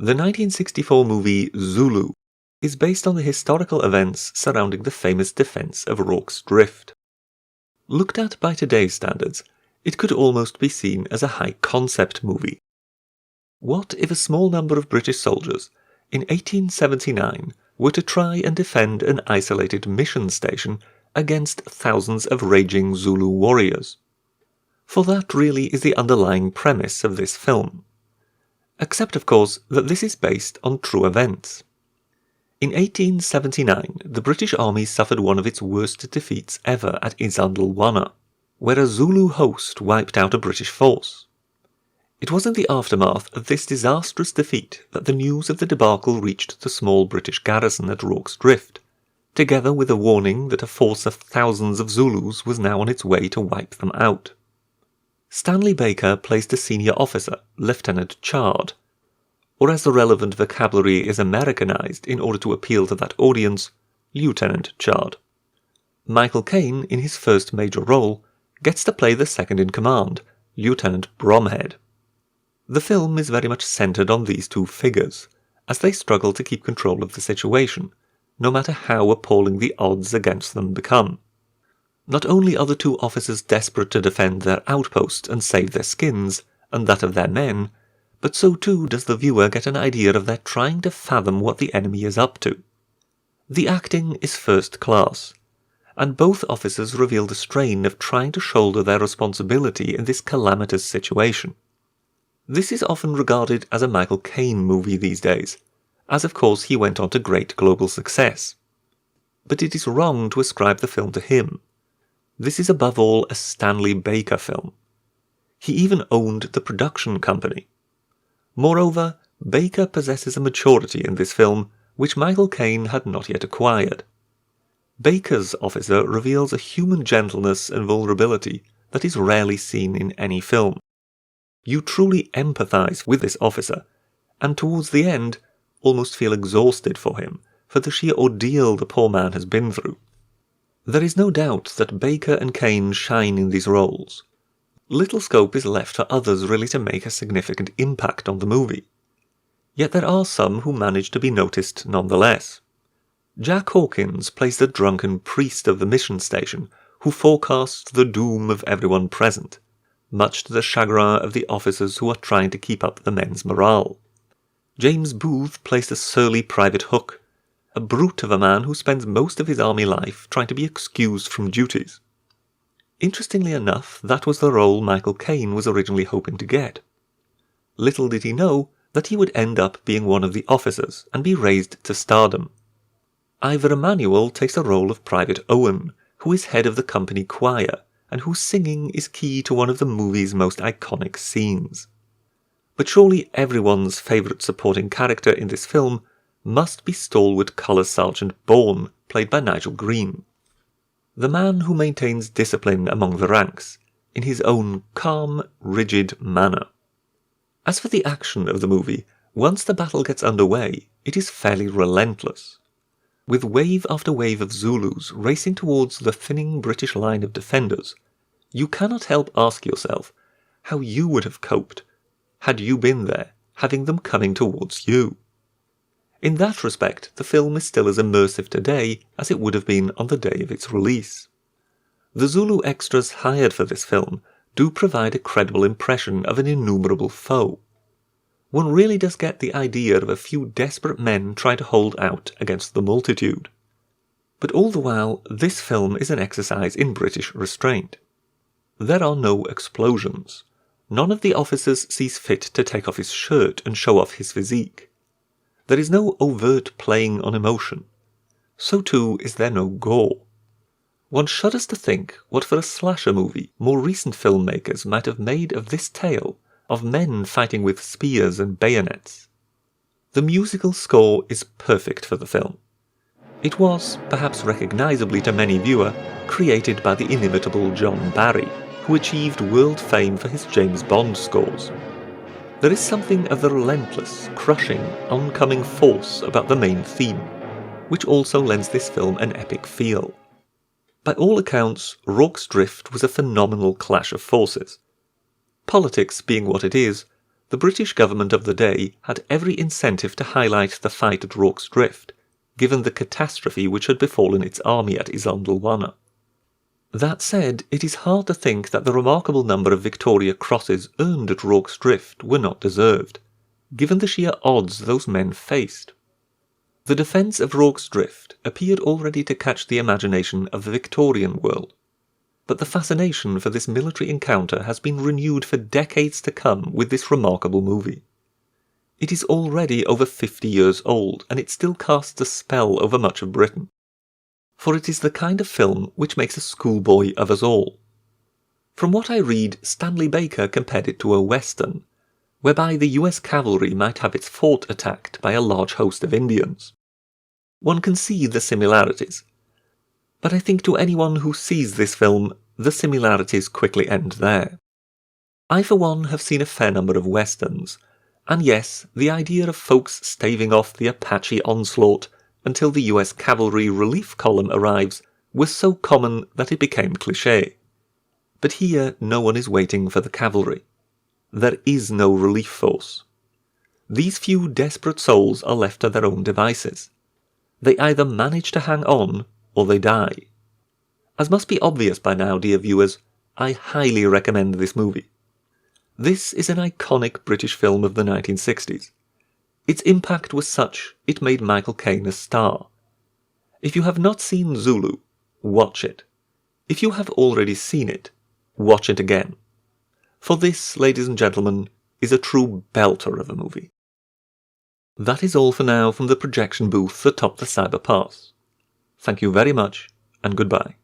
The 1964 movie Zulu is based on the historical events surrounding the famous defense of Rorke's Drift. Looked at by today's standards, it could almost be seen as a high-concept movie. What if a small number of British soldiers in 1879 were to try and defend an isolated mission station against thousands of raging Zulu warriors? For that really is the underlying premise of this film. Except, of course, that this is based on true events. In 1879, the British Army suffered one of its worst defeats ever at Isandlwana, where a Zulu host wiped out a British force. It was in the aftermath of this disastrous defeat that the news of the debacle reached the small British garrison at Rorke's Drift, together with a warning that a force of thousands of Zulus was now on its way to wipe them out. Stanley Baker plays the senior officer, Lieutenant Chard, or as the relevant vocabulary is Americanized in order to appeal to that audience, Lieutenant Chard. Michael Caine, in his first major role, gets to play the second-in-command, Lieutenant Bromhead. The film is very much centred on these two figures, as they struggle to keep control of the situation, no matter how appalling the odds against them become. Not only are the two officers desperate to defend their outpost and save their skins, and that of their men, but so too does the viewer get an idea of their trying to fathom what the enemy is up to. The acting is first class, and both officers reveal the strain of trying to shoulder their responsibility in this calamitous situation. This is often regarded as a Michael Caine movie these days, as of course he went on to great global success. But it is wrong to ascribe the film to him. This is above all a Stanley Baker film. He even owned the production company. Moreover, Baker possesses a maturity in this film which Michael Caine had not yet acquired. Baker's officer reveals a human gentleness and vulnerability that is rarely seen in any film. You truly empathise with this officer, and towards the end almost feel exhausted for him, for the sheer ordeal the poor man has been through. There is no doubt that Baker and Caine shine in these roles. Little scope is left for others really to make a significant impact on the movie. Yet there are some who manage to be noticed nonetheless. Jack Hawkins plays the drunken priest of the mission station who forecasts the doom of everyone present, much to the chagrin of the officers who are trying to keep up the men's morale. James Booth plays the surly Private Hook, a brute of a man who spends most of his army life trying to be excused from duties. Interestingly enough, that was the role Michael Caine was originally hoping to get. Little did he know that he would end up being one of the officers and be raised to stardom. Ivor Emanuel takes the role of Private Owen, who is head of the company choir, and whose singing is key to one of the movie's most iconic scenes. But surely everyone's favourite supporting character in this film must be stalwart Colour Sergeant Bourne, played by Nigel Green. The man who maintains discipline among the ranks, in his own calm, rigid manner. As for the action of the movie, once the battle gets underway, it is fairly relentless. With wave after wave of Zulus racing towards the thinning British line of defenders, you cannot help ask yourself how you would have coped had you been there, having them coming towards you. In that respect, the film is still as immersive today as it would have been on the day of its release. The Zulu extras hired for this film do provide a credible impression of an innumerable foe. One really does get the idea of a few desperate men trying to hold out against the multitude. But all the while, this film is an exercise in British restraint. There are no explosions. None of the officers sees fit to take off his shirt and show off his physique. There is no overt playing on emotion. So too is there no gore. One shudders to think what for a slasher movie more recent filmmakers might have made of this tale of men fighting with spears and bayonets. The musical score is perfect for the film. It was, perhaps recognisably to many viewers, created by the inimitable John Barry, who achieved world fame for his James Bond scores. There is something of the relentless, crushing, oncoming force about the main theme, which also lends this film an epic feel. By all accounts, Rorke's Drift was a phenomenal clash of forces. Politics being what it is, the British government of the day had every incentive to highlight the fight at Rorke's Drift, given the catastrophe which had befallen its army at Isandlwana. That said, it is hard to think that the remarkable number of Victoria Crosses earned at Rorke's Drift were not deserved, given the sheer odds those men faced. The defence of Rorke's Drift appeared already to catch the imagination of the Victorian world, but the fascination for this military encounter has been renewed for decades to come with this remarkable movie. It is already over 50 years old, and it still casts a spell over much of Britain. For it is the kind of film which makes a schoolboy of us all. From what I read, Stanley Baker compared it to a western, whereby the US cavalry might have its fort attacked by a large host of Indians. One can see the similarities, but I think to anyone who sees this film, the similarities quickly end there. I for one have seen a fair number of westerns, and yes, the idea of folks staving off the Apache onslaught until the US cavalry relief column arrives was so common that it became cliché. But here no one is waiting for the cavalry. There is no relief force. These few desperate souls are left to their own devices. They either manage to hang on, or they die. As must be obvious by now, dear viewers, I highly recommend this movie. This is an iconic British film of the 1960s. Its impact was such, it made Michael Caine a star. If you have not seen Zulu, watch it. If you have already seen it, watch it again. For this, ladies and gentlemen, is a true belter of a movie. That is all for now from the projection booth atop the Cyber Pass. Thank you very much, and goodbye.